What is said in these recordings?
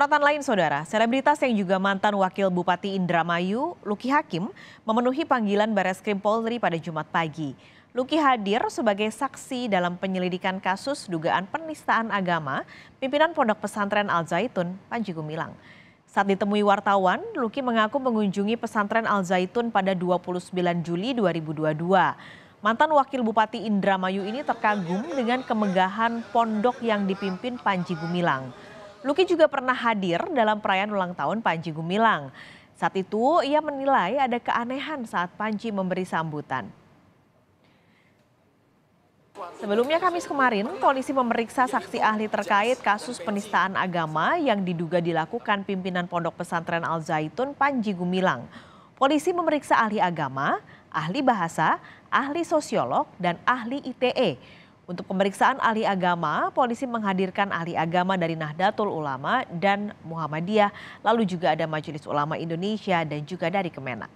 Sorotan lain, saudara, selebritas yang juga mantan Wakil Bupati Indramayu, Luki Hakim, memenuhi panggilan Bareskrim Polri pada Jumat pagi. Luki hadir sebagai saksi dalam penyelidikan kasus dugaan penistaan agama pimpinan Pondok Pesantren Al Zaitun, Panji Gumilang. Saat ditemui wartawan, Luki mengaku mengunjungi pesantren Al Zaitun pada 29 Juli 2022. Mantan Wakil Bupati Indramayu ini terkagum dengan kemegahan pondok yang dipimpin Panji Gumilang. Luki juga pernah hadir dalam perayaan ulang tahun Panji Gumilang. Saat itu ia menilai ada keanehan saat Panji memberi sambutan. Sebelumnya Kamis kemarin, polisi memeriksa saksi ahli terkait kasus penistaan agama yang diduga dilakukan pimpinan Pondok Pesantren Al Zaitun Panji Gumilang. Polisi memeriksa ahli agama, ahli bahasa, ahli sosiolog, dan ahli ITE. Untuk pemeriksaan ahli agama, polisi menghadirkan ahli agama dari Nahdlatul Ulama dan Muhammadiyah, lalu juga ada Majelis Ulama Indonesia dan juga dari Kemenak.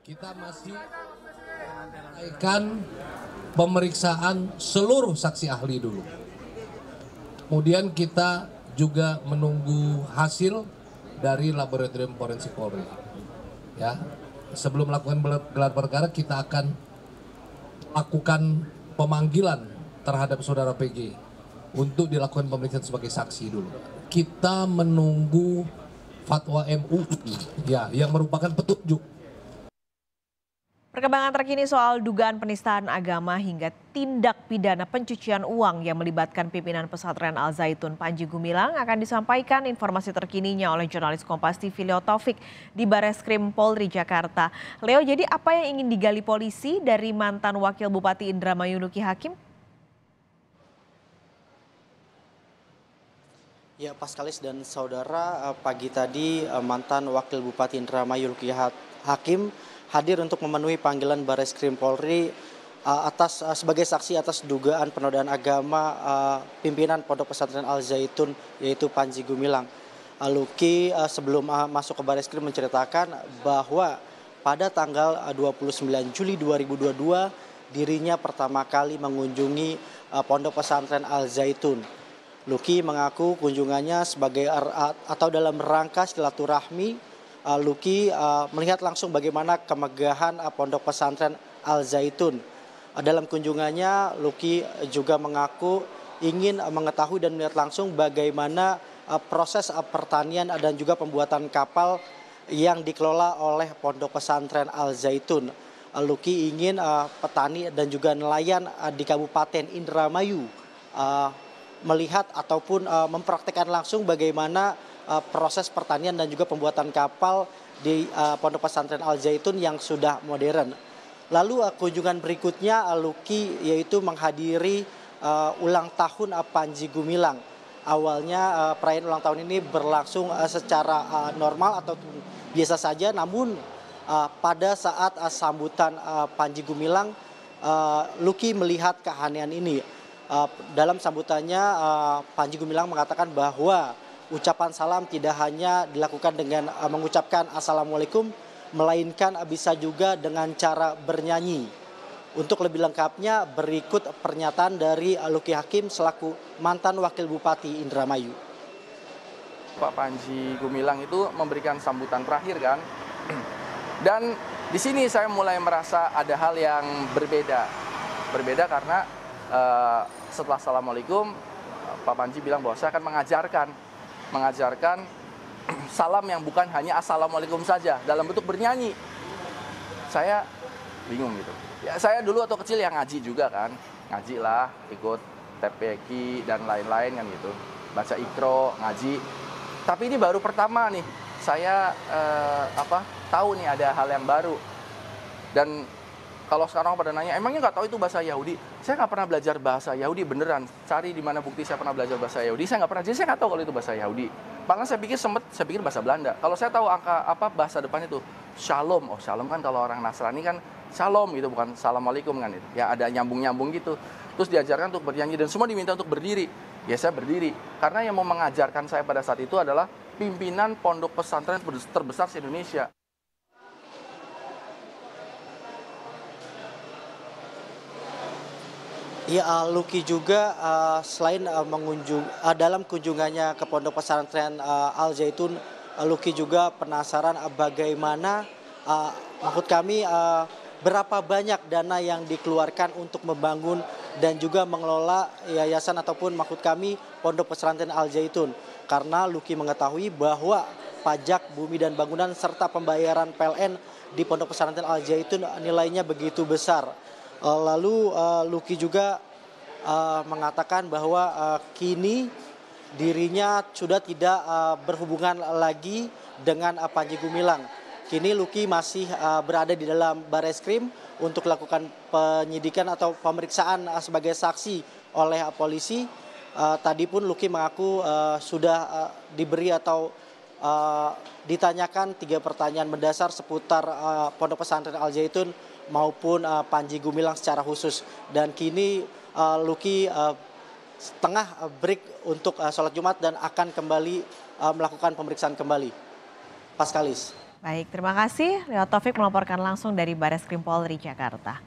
Kita masih akan pemeriksaan seluruh saksi ahli dulu. Kemudian kita juga menunggu hasil dari Laboratorium Forensik Polri. Ya, sebelum melakukan gelar perkara kita akan lakukan pemanggilan terhadap saudara PG untuk dilakukan pemeriksaan sebagai saksi dulu. Kita menunggu fatwa MUI ya yang merupakan petunjuk. Perkembangan terkini soal dugaan penistaan agama hingga tindak pidana pencucian uang yang melibatkan pimpinan pesantren Al Zaitun Panji Gumilang akan disampaikan informasi terkininya oleh jurnalis Kompas TV Leo Taufik di Bareskrim Polri Jakarta. Leo, jadi apa yang ingin digali polisi dari mantan Wakil Bupati Indramayu Luki Hakim? Ya, Paskalis dan saudara, pagi tadi mantan Wakil Bupati Indramayu Luki Hakim hadir untuk memenuhi panggilan Bareskrim Polri sebagai saksi atas dugaan penodaan agama pimpinan Pondok Pesantren Al Zaitun yaitu Panji Gumilang. Luki sebelum masuk ke Bareskrim menceritakan bahwa pada tanggal 29 Juli 2022 dirinya pertama kali mengunjungi Pondok Pesantren Al Zaitun. Luki mengaku kunjungannya sebagai atau dalam rangka silaturahmi. Luki melihat langsung bagaimana kemegahan Pondok Pesantren Al Zaitun. Dalam kunjungannya, Luki juga mengaku ingin mengetahui dan melihat langsung bagaimana proses pertanian dan juga pembuatan kapal yang dikelola oleh Pondok Pesantren Al Zaitun. Luki ingin petani dan juga nelayan di Kabupaten Indramayu melihat ataupun mempraktikkan langsung bagaimana proses pertanian dan juga pembuatan kapal di Pondok Pesantren Al Zaitun yang sudah modern. Lalu kunjungan berikutnya Luki yaitu menghadiri ulang tahun Panji Gumilang. Awalnya perayaan ulang tahun ini berlangsung secara normal atau biasa saja, namun pada saat sambutan Panji Gumilang, Luki melihat keanehan ini. Dalam sambutannya Panji Gumilang mengatakan bahwa ucapan salam tidak hanya dilakukan dengan mengucapkan Assalamualaikum, melainkan bisa juga dengan cara bernyanyi. Untuk lebih lengkapnya berikut pernyataan dari Luki Hakim selaku mantan Wakil Bupati Indramayu. Pak Panji Gumilang itu memberikan sambutan terakhir kan, dan di sini saya mulai merasa ada hal yang berbeda karena setelah Assalamualaikum Pak Panji bilang bahwa saya akan mengajarkan salam yang bukan hanya Assalamualaikum saja dalam bentuk bernyanyi. Saya bingung gitu. Ya saya dulu waktu kecil yang ngaji juga kan, ngaji lah, ikut TPQ dan lain-lain kan gitu, baca Iqra, ngaji. Tapi ini baru pertama nih saya tahu nih ada hal yang baru. Dan kalau sekarang pada nanya, emangnya nggak tahu itu bahasa Yahudi? Saya nggak pernah belajar bahasa Yahudi, beneran. Cari di mana bukti saya pernah belajar bahasa Yahudi, saya nggak pernah. Jadi saya nggak tahu kalau itu bahasa Yahudi. Bahkan saya pikir bahasa Belanda. Kalau saya tahu bahasa depannya itu Shalom. Oh, Shalom kan kalau orang Nasrani kan Shalom gitu, bukan Assalamualaikum kan itu. Ya ada nyambung-nyambung gitu. Terus diajarkan untuk bernyanyi dan semua diminta untuk berdiri. Ya saya berdiri. Karena yang mau mengajarkan saya pada saat itu adalah pimpinan pondok pesantren terbesar di Indonesia. Ya, Luki juga selain dalam kunjungannya ke Pondok Pesantren Al Zaitun, Luki juga penasaran bagaimana maksud kami berapa banyak dana yang dikeluarkan untuk membangun dan juga mengelola yayasan ataupun maksud kami Pondok Pesantren Al Zaitun. Karena Luki mengetahui bahwa pajak bumi dan bangunan serta pembayaran PLN di Pondok Pesantren Al Zaitun nilainya begitu besar. Lalu Luki juga mengatakan bahwa kini dirinya sudah tidak berhubungan lagi dengan Panji Gumilang. Kini Luki masih berada di dalam Bareskrim untuk melakukan penyidikan atau pemeriksaan sebagai saksi oleh polisi. Tadi pun Luki mengaku sudah diberi atau ditanyakan 3 pertanyaan mendasar seputar Pondok Pesantren Al Zaitun maupun Panji Gumilang secara khusus. Dan kini Luki tengah break untuk sholat Jumat dan akan kembali melakukan pemeriksaan kembali. Paskalis. Baik, terima kasih. Leo Taufik melaporkan langsung dari Bareskrim Polri Jakarta.